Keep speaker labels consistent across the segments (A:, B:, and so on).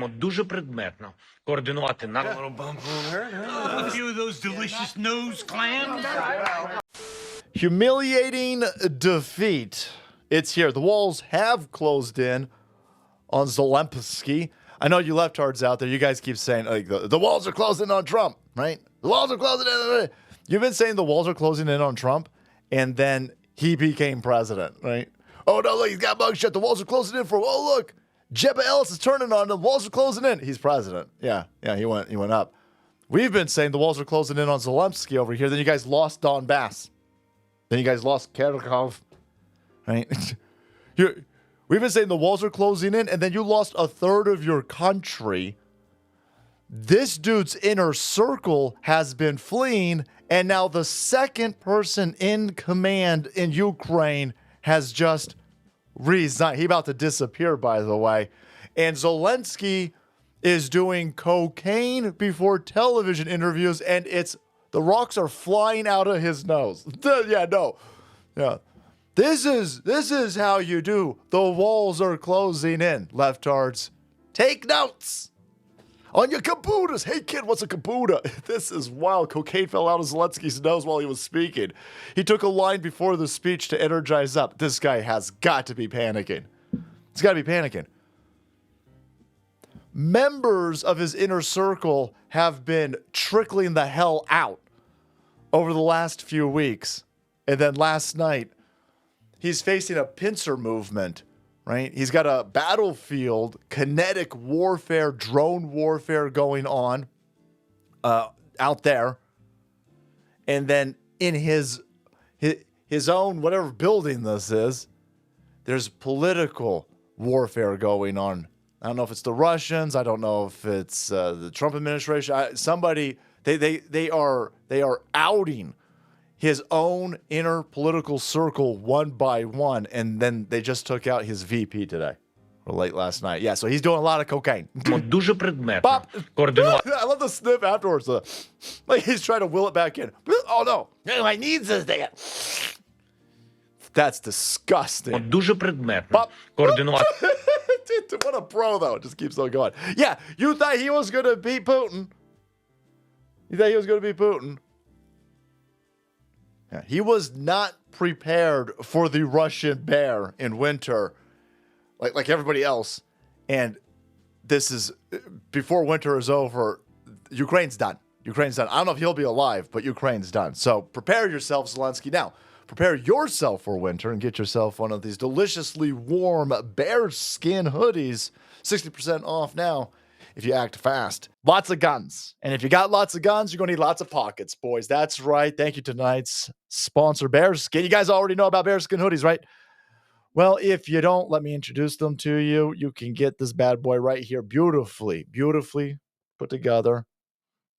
A: дуже предметно координувати на
B: A few of those delicious nose clams.
C: Humiliating defeat. It's here. The walls have closed in on Zelensky. I know you leftards out there, you guys keep saying like the walls are closing on Trump, right? The walls are closing in. You've been saying the walls are closing in on Trump, and then he became president, right? Oh no, look, he's got mugshot. The walls are closing in for. Oh look, Jebba Ellis is turning on. The walls are closing in. He's president. Yeah, he went up. We've been saying the walls are closing in on Zelensky over here. Then you guys lost Donbass. Then you guys lost Kharkov, right? We've been saying the walls are closing in, and then you lost a third of your country. This dude's inner circle has been fleeing, and now the second person in command in Ukraine has just resigned. He's about to disappear, by the way. And Zelensky is doing cocaine before television interviews, and the rocks are flying out of his nose. Yeah. This is how you do. The walls are closing in, leftards. Take notes on your computers. Hey kid, what's a computer? This is wild. Cocaine fell out of Zelensky's nose while he was speaking. He took a line before the speech to energize up. This guy has got to be panicking. He's got to be panicking. Members of his inner circle have been trickling the hell out over the last few weeks. And then last night, he's facing a pincer movement, right? He's got a battlefield, kinetic warfare, drone warfare going on out there. And then in his own, whatever building this is, there's political warfare going on. I don't know if it's the Russians. I don't know if it's the Trump administration. They are outing his own inner political circle one by one, and then they just took out his VP today, or late last night. Yeah, so he's doing a lot of cocaine.
A: дуже предметно
C: Pop.
A: координувати.
C: I love the sniff afterwards. Like he's trying to will it back in. Oh no, my knees is there. That's disgusting.
A: Дуже предметно
C: Pop.
A: координувати.
C: What a pro, though. It just keeps on going. Yeah, you thought he was going to beat Putin. Yeah, he was not prepared for the Russian bear in winter like everybody else. And this is, before winter is over, Ukraine's done. I don't know if he'll be alive, but Ukraine's done. So prepare yourself, Zelensky. Now, prepare yourself for winter and get yourself one of these deliciously warm bearskin hoodies. 60% off now if you act fast. Lots of guns. And if you got lots of guns, you're going to need lots of pockets, boys. That's right. Thank you to tonight's sponsor, Bearskin. You guys already know about bearskin hoodies, right? Well, if you don't, let me introduce them to you. You can get this bad boy right here. Beautifully put together.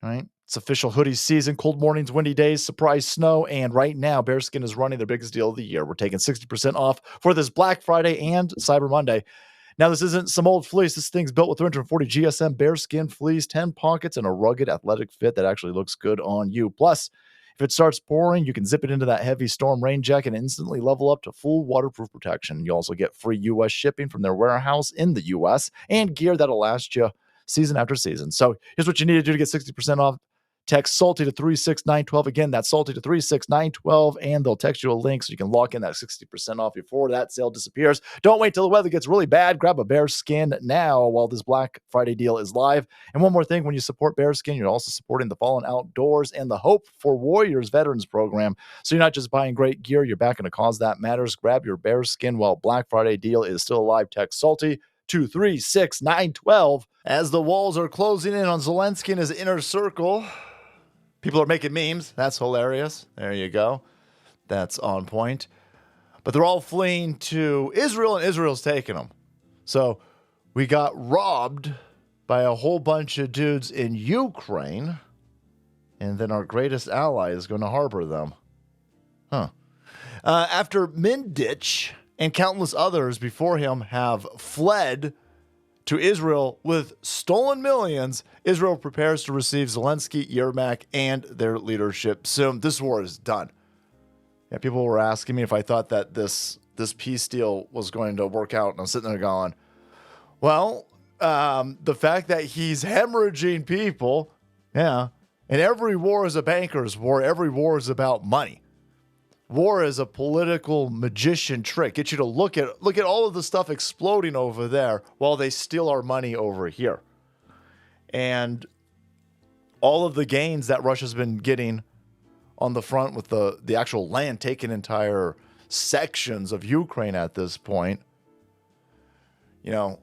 C: All right. It's official hoodie season, cold mornings, windy days, surprise snow, and right now, Bearskin is running their biggest deal of the year. We're taking 60% off for this Black Friday and Cyber Monday. Now, this isn't some old fleece. This thing's built with 340 GSM Bearskin fleece, 10 pockets, and a rugged athletic fit that actually looks good on you. Plus, if it starts pouring, you can zip it into that heavy storm rain jacket and instantly level up to full waterproof protection. You also get free U.S. shipping from their warehouse in the U.S. and gear that'll last you season after season. So here's what you need to do to get 60% off. Text SALTY to 36912. Again, that's SALTY to 36912, and they'll text you a link so you can lock in that 60% off before that sale disappears. Don't wait till the weather gets really bad. Grab a Bearskin now while this Black Friday deal is live. And one more thing, when you support Bearskin, you're also supporting the Fallen Outdoors and the Hope for Warriors Veterans Program. So you're not just buying great gear, you're backing a cause that matters. Grab your Bearskin while Black Friday deal is still alive. Text SALTY to 36912. As the walls are closing in on Zelensky and his inner circle, people are making memes. That's hilarious. There you go. That's on point. But they're all fleeing to Israel, and Israel's taking them. So we got robbed by a whole bunch of dudes in Ukraine, and then our greatest ally is going to harbor them. After Mindich and countless others before him have fled to Israel with stolen millions, Israel prepares to receive Zelensky, Yermak, and their leadership soon. This war is done. Yeah, people were asking me if I thought that this peace deal was going to work out, and I'm sitting there going, well, the fact that he's hemorrhaging people. Yeah. And every war is a banker's war. Every war is about money. War is a political magician trick. Get you to look at all of the stuff exploding over there while they steal our money over here. And all of the gains that Russia's been getting on the front with the actual land, taking entire sections of Ukraine at this point, you know,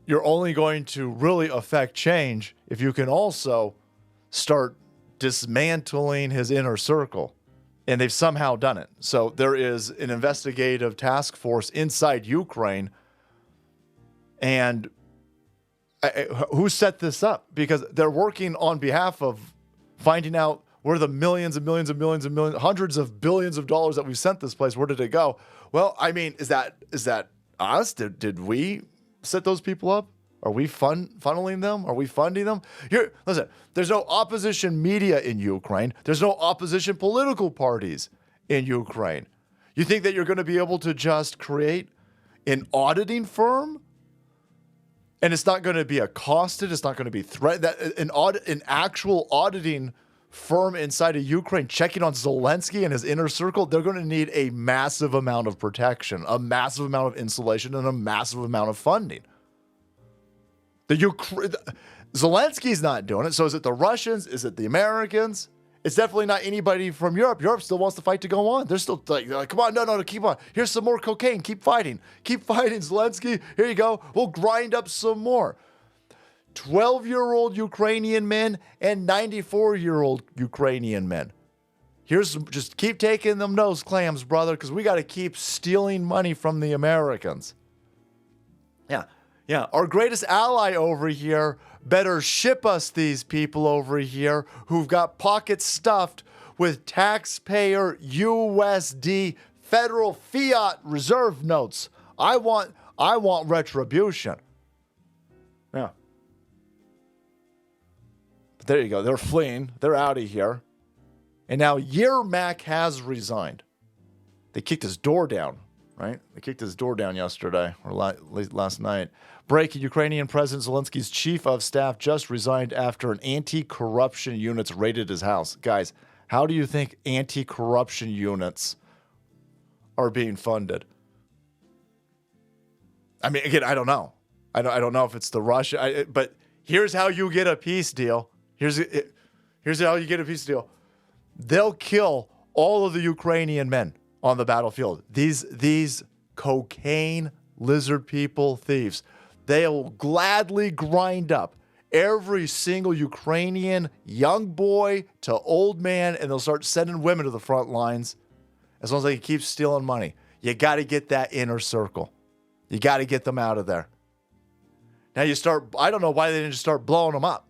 C: you're only going to really affect change if you can also start dismantling his inner circle. And they've somehow done it. So there is an investigative task force inside Ukraine. And who set this up? Because they're working on behalf of finding out where the millions and millions and millions and millions, hundreds of billions of dollars that we sent this place, where did it go? Well, I mean, is that us? Did we set those people up? Are we funneling them? Are we funding them? Here, listen, there's no opposition media in Ukraine. There's no opposition political parties in Ukraine. You think that you're going to be able to just create an auditing firm? And it's not going to be accosted. It's not going to be threatened. An actual auditing firm inside of Ukraine checking on Zelensky and his inner circle, they're going to need a massive amount of protection, a massive amount of insulation, and a massive amount of funding. Zelensky's not doing it. So is it the Russians? Is it the Americans? It's definitely not anybody from Europe. Europe still wants the fight to go on. They're still like, come on, no, keep on. Here's some more cocaine. Keep fighting. Keep fighting, Zelensky. Here you go. We'll grind up some more. 12-year-old Ukrainian men and 94-year-old Ukrainian men. Just keep taking them nose clams, brother, because we got to keep stealing money from the Americans. Yeah, our greatest ally over here better ship us these people over here who've got pockets stuffed with taxpayer USD federal fiat reserve notes. I want retribution. Yeah. But there you go. They're fleeing. They're out of here. And now Yermak has resigned. They kicked his door down, right? They kicked his door down yesterday or last night. Breaking: Ukrainian President Zelensky's chief of staff just resigned after an anti-corruption units raided his house. Guys, how do you think anti-corruption units are being funded? I mean, again, I don't know. I don't know if it's the Russia, but here's how you get a peace deal. Here's how you get a peace deal. They'll kill all of the Ukrainian men on the battlefield. These cocaine lizard people thieves. They'll gladly grind up every single Ukrainian young boy to old man, and they'll start sending women to the front lines as long as they can keep stealing money. You got to get that inner circle. You got to get them out of there. Now I don't know why they didn't just start blowing them up.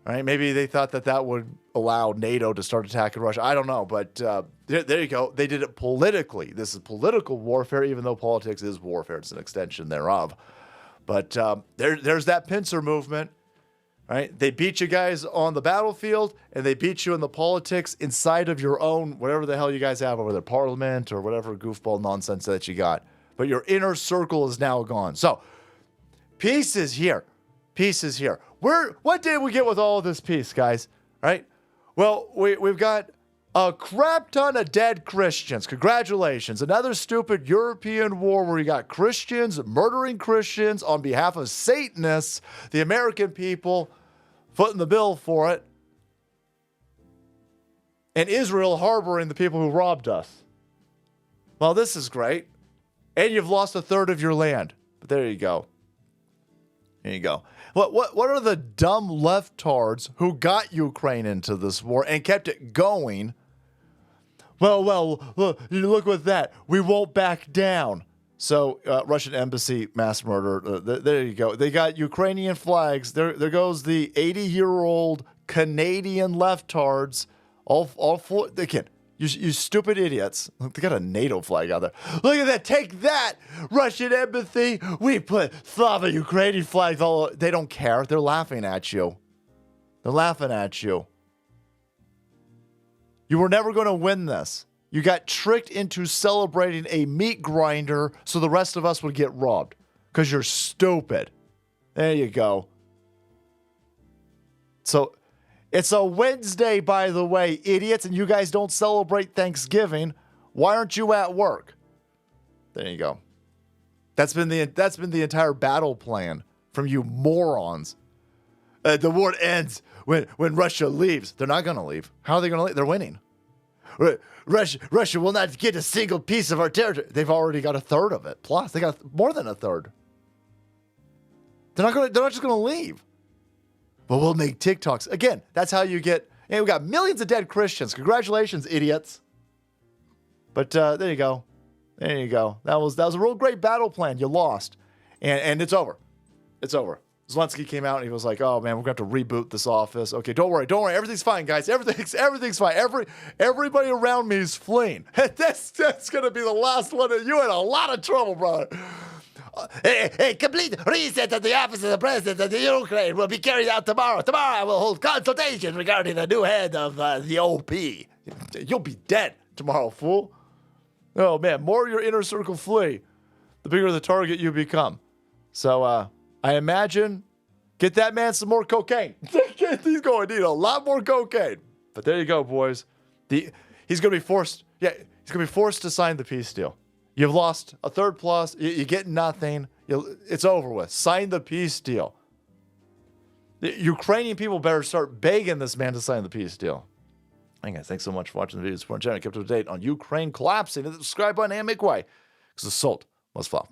C: Right? Maybe they thought that would allow NATO to start attacking Russia. I don't know, but there you go. They did it politically. This is political warfare, even though politics is warfare. It's an extension thereof. But there's that pincer movement, right? They beat you guys on the battlefield, and they beat you in the politics inside of your own, whatever the hell you guys have over there, parliament or whatever goofball nonsense that you got. But your inner circle is now gone. So peace is here. Peace is here. What did we get with all of this peace, guys? Right? Well, we've got a crap ton of dead Christians. Congratulations. Another stupid European war where you got Christians murdering Christians on behalf of Satanists, the American people footing the bill for it, and Israel harboring the people who robbed us. Well, this is great. And you've lost a third of your land. But there you go. There you go. What are the dumb leftards who got Ukraine into this war and kept it going? Well, look with that. We won't back down. So Russian embassy mass murder. There you go. They got Ukrainian flags. There goes the 80-year-old Canadian leftards. All four. Again, you stupid idiots. Look, they got a NATO flag out there. Look at that. Take that, Russian embassy. We put Slava Ukrainian flags all over. They don't care. They're laughing at you. They're laughing at you. You were never going to win this. You got tricked into celebrating a meat grinder so the rest of us would get robbed because you're stupid. There you go. So it's a Wednesday, by the way, idiots, and you guys don't celebrate Thanksgiving. Why aren't you at work? There you go. That's been the entire battle plan from you morons. The war ends when Russia leaves. They're not going to leave. How are they going to leave? They're winning. Russia will not get a single piece of our territory. They've already got a third of it. Plus, they got more than a third. They're not just going to leave. But we'll make TikToks. Again, that's how you get... Hey, we got millions of dead Christians. Congratulations, idiots. But there you go. There you go. That was a real great battle plan. You lost. And it's over. It's over. Zelensky came out and he was like, "Oh man, we're going to have to reboot this office." Okay, don't worry. Everything's fine, guys. Everything's fine. Everybody around me is fleeing. That's going to be the last one. You in a lot of trouble, brother. A complete reset of the office of the president of the Ukraine will be carried out tomorrow. Tomorrow I will hold consultations regarding the new head of the OP. You'll be dead tomorrow, fool. Oh man, more your inner circle flee, the bigger the target you become. So I imagine get that man some more cocaine. He's going to need a lot more cocaine. But there you go, boys. He's going to be forced. Yeah, he's going to be forced to sign the peace deal. You've lost a third plus. You get nothing. It's over with. Sign the peace deal. The Ukrainian people better start begging this man to sign the peace deal. Hey guys, thanks so much for watching the video. Support channel, kept up to date on Ukraine collapsing. Hit the subscribe button and make way, because the salt must fall.